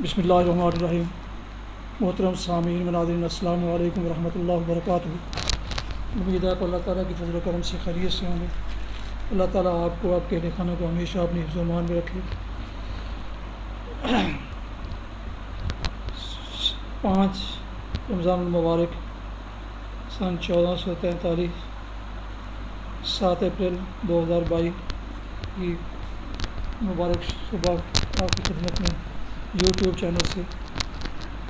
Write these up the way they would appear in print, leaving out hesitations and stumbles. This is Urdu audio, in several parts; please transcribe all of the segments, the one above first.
بسم اللہ الرحمن الرحیم۔ محترم سامعین مناظرین، السلام علیکم ورحمۃ اللہ وبرکاتہ۔ امید ہے کہ اللہ تعالیٰ کی فضل و کرم سے خیریت سے ہوں گے۔ اللہ تعالیٰ آپ کو، آپ کے اہل خانہ کو ہمیشہ اپنی حفظ و امان میں رکھے۔ 5 رمضان المبارک سن 1443 7 اپریل 2022 کی مبارک صبح آپ کی خدمت میں یوٹیوب چینل سے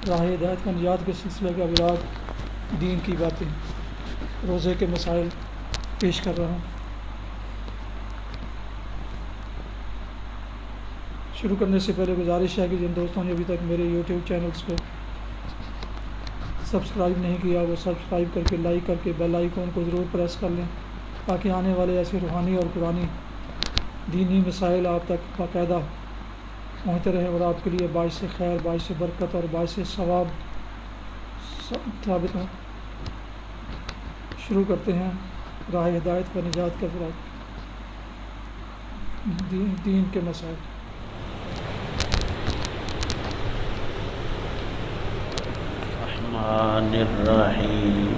راہ ہدایت کا نجات کے سلسلے کا ولاگ دین کی باتیں، روزے کے مسائل پیش کر رہا ہوں۔ شروع کرنے سے پہلے گزارش ہے کہ جن دوستوں نے ابھی تک میرے یوٹیوب چینلز کو سبسکرائب نہیں کیا وہ سبسکرائب کر کے، لائک کر کے، بیل آئیکن کو ضرور پریس کر لیں تاکہ آنے والے ایسے روحانی اور قرآنی دینی مسائل آپ تک باقاعدہ پہنچتے رہیں اور آپ کے لیے باعث خیر، باعث برکت اور باعث ثواب ثابت ہوں۔ شروع کرتے ہیں راہ ہدایت و نجات کا ولاگ دین کے مسائل۔ الرحمن الرحیم۔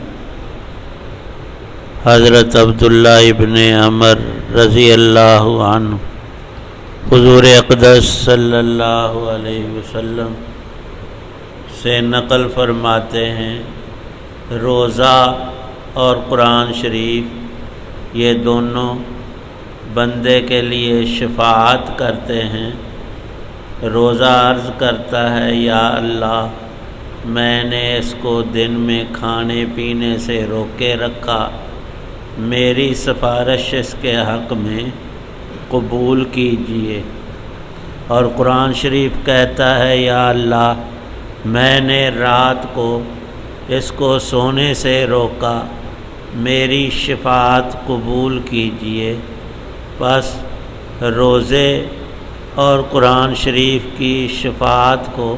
حضرت عبداللہ ابن عمر رضی اللہ عنہ حضور اقدس صلی اللہ علیہ وسلم سے نقل فرماتے ہیں، روزہ اور قرآن شریف یہ دونوں بندے کے لیے شفاعت کرتے ہیں۔ روزہ عرض کرتا ہے، یا اللہ، میں نے اس کو دن میں کھانے پینے سے روکے رکھا، میری سفارش اس کے حق میں قبول کیجیے۔ اور قرآن شریف کہتا ہے، یا اللہ، میں نے رات کو اس کو سونے سے روکا، میری شفاعت قبول کیجیے۔ پس روزے اور قرآن شریف کی شفاعت کو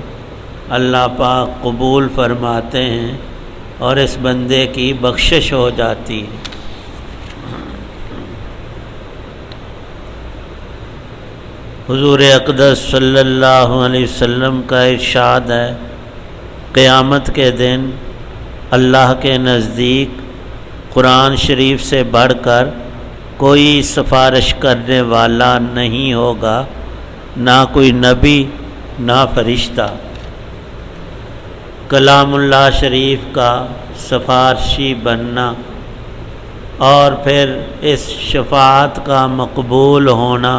اللہ پاک قبول فرماتے ہیں اور اس بندے کی بخشش ہو جاتی ہے۔ حضور اقدس صلی اللہ علیہ وسلم کا ارشاد ہے، قیامت کے دن اللہ کے نزدیک قرآن شریف سے بڑھ کر کوئی سفارش کرنے والا نہیں ہوگا، نہ کوئی نبی نہ فرشتہ۔ کلام اللہ شریف کا سفارشی بننا اور پھر اس شفاعت کا مقبول ہونا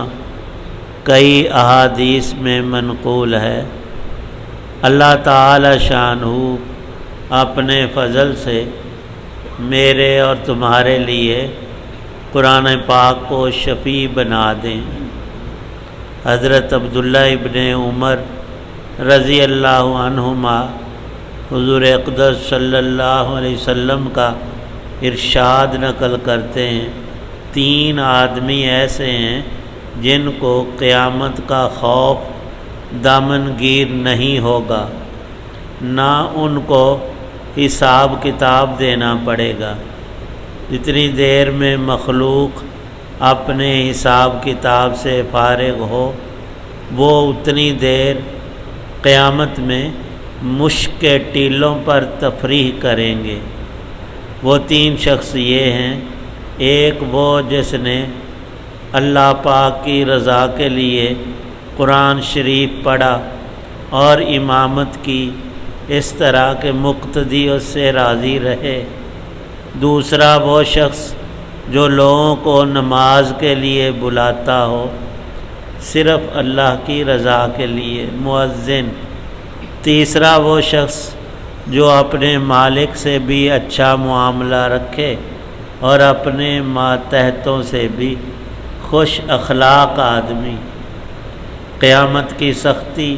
کئی احادیث میں منقول ہے۔ اللہ تعالی شانہ اپنے فضل سے میرے اور تمہارے لیے قرآن پاک کو شفیع بنا دیں۔ حضرت عبداللہ ابن عمر رضی اللہ عنہما حضور اقدس صلی اللہ علیہ وسلم کا ارشاد نقل کرتے ہیں، 3 آدمی ایسے ہیں جن کو قیامت کا خوف دامنگیر نہیں ہوگا، نہ ان کو حساب کتاب دینا پڑے گا۔ جتنی دیر میں مخلوق اپنے حساب کتاب سے فارغ ہو، وہ اتنی دیر قیامت میں مشک کے ٹیلوں پر تفریح کریں گے۔ وہ 3 شخص یہ ہیں، ایک وہ جس نے اللہ پاک کی رضا کے لیے قرآن شریف پڑھا اور امامت کی اس طرح کہ مقتدی اس سے راضی رہے۔ دوسرا وہ شخص جو لوگوں کو نماز کے لیے بلاتا ہو، صرف اللہ کی رضا کے لیے، مؤذن۔ تیسرا وہ شخص جو اپنے مالک سے بھی اچھا معاملہ رکھے اور اپنے ماتحتوں سے بھی خوش اخلاق آدمی۔ قیامت کی سختی،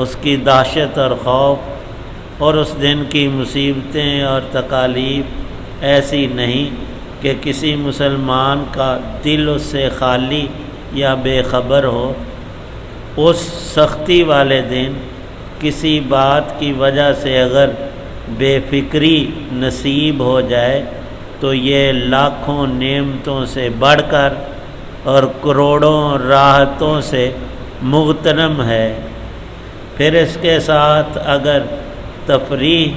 اس کی دہشت اور خوف اور اس دن کی مصیبتیں اور تکالیف ایسی نہیں کہ کسی مسلمان کا دل اس سے خالی یا بے خبر ہو۔ اس سختی والے دن کسی بات کی وجہ سے اگر بے فکری نصیب ہو جائے تو یہ لاکھوں نعمتوں سے بڑھ کر اور کروڑوں راحتوں سے مغتنم ہے۔ پھر اس کے ساتھ اگر تفریح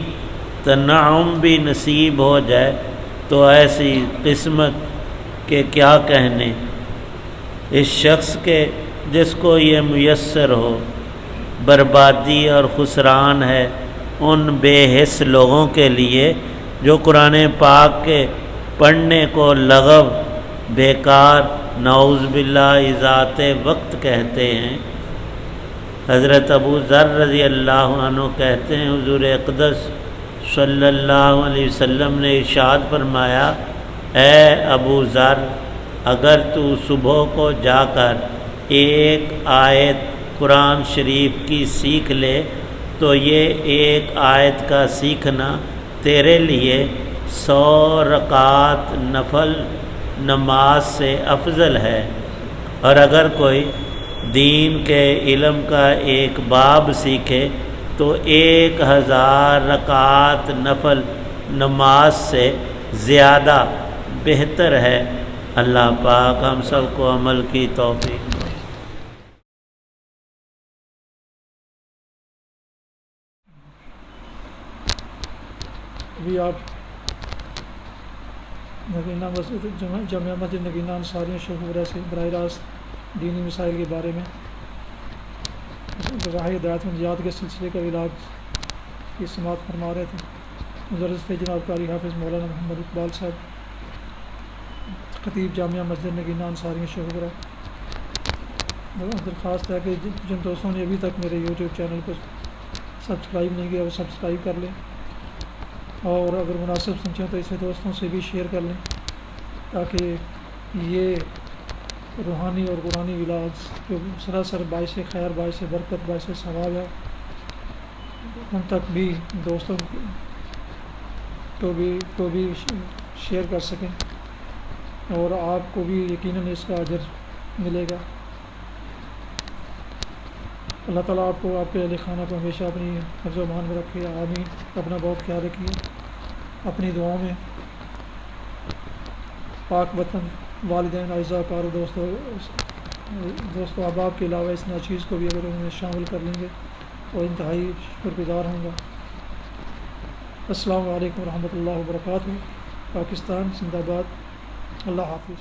تنعم بھی نصیب ہو جائے تو ایسی قسمت کہ کیا کہنے اس شخص کے جس کو یہ میسر ہو۔ بربادی اور خسران ہے ان بے حس لوگوں کے لیے جو قرآن پاک کے پڑھنے کو لغو، بیکار، نعوذ باللہ ذات وقت کہتے ہیں۔ حضرت ابو ذر رضی اللہ عنہ کہتے ہیں حضور اقدس صلی اللہ علیہ وسلم نے ارشاد فرمایا، اے ابو ذر، اگر تو صبح کو جا کر ایک آیت قرآن شریف کی سیکھ لے تو یہ ایک آیت کا سیکھنا تیرے لیے 100 رکعت نفل نماز سے افضل ہے، اور اگر کوئی دین کے علم کا ایک باب سیکھے تو 1000 رکعت نفل نماز سے زیادہ بہتر ہے۔ اللہ پاک ہم سب کو عمل کی توفیق دے۔ ابھی آپ نگینہ مسجد جامعہ مسجد نگینہ انصاریہ شیخوپورہ سے براہ راست دینی مسائل کے بارے میں راہ ہدایت منجیات کے سلسلے کا علاج کی سماعت فرما رہے تھے۔ مدرس تھے جناب قاری حافظ مولانا محمد اقبال صاحب، خطیب جامعہ مسجد نگینہ انصاریہ شیخوپورہ۔ درخواست ہے کہ جن دوستوں نے ابھی تک میرے یوٹیوب چینل کو سبسکرائب نہیں کیا وہ سبسکرائب کر لیں، اور اگر مناسب سمجھیں تو اسے دوستوں سے بھی شیئر کر لیں تاکہ یہ روحانی اور قرآنی علاج جو سراسر باعث خیر، باعث برکت، باعث ثواب ہے، ان تک بھی دوستوں کو بھی شیئر کر سکیں، اور آپ کو بھی یقیناً اس کا اجر ملے گا۔ اللہ تعالیٰ آپ کو، آپ کے اہل خانہ کو ہمیشہ اپنی حفظ و امان میں رکھے، آمین۔ اپنا بہت خیال رکھیے، اپنی دعاؤں میں پاک وطن، والدین، اعزاء کار، دوستوں احباب کے علاوہ اس ناچیز کو بھی اگر انہیں شامل کر لیں گے تو انتہائی شکر گزار ہوں گا۔ السلام علیکم ورحمۃ اللہ وبرکاتہ۔ پاکستان زندہ باد۔ اللہ حافظ۔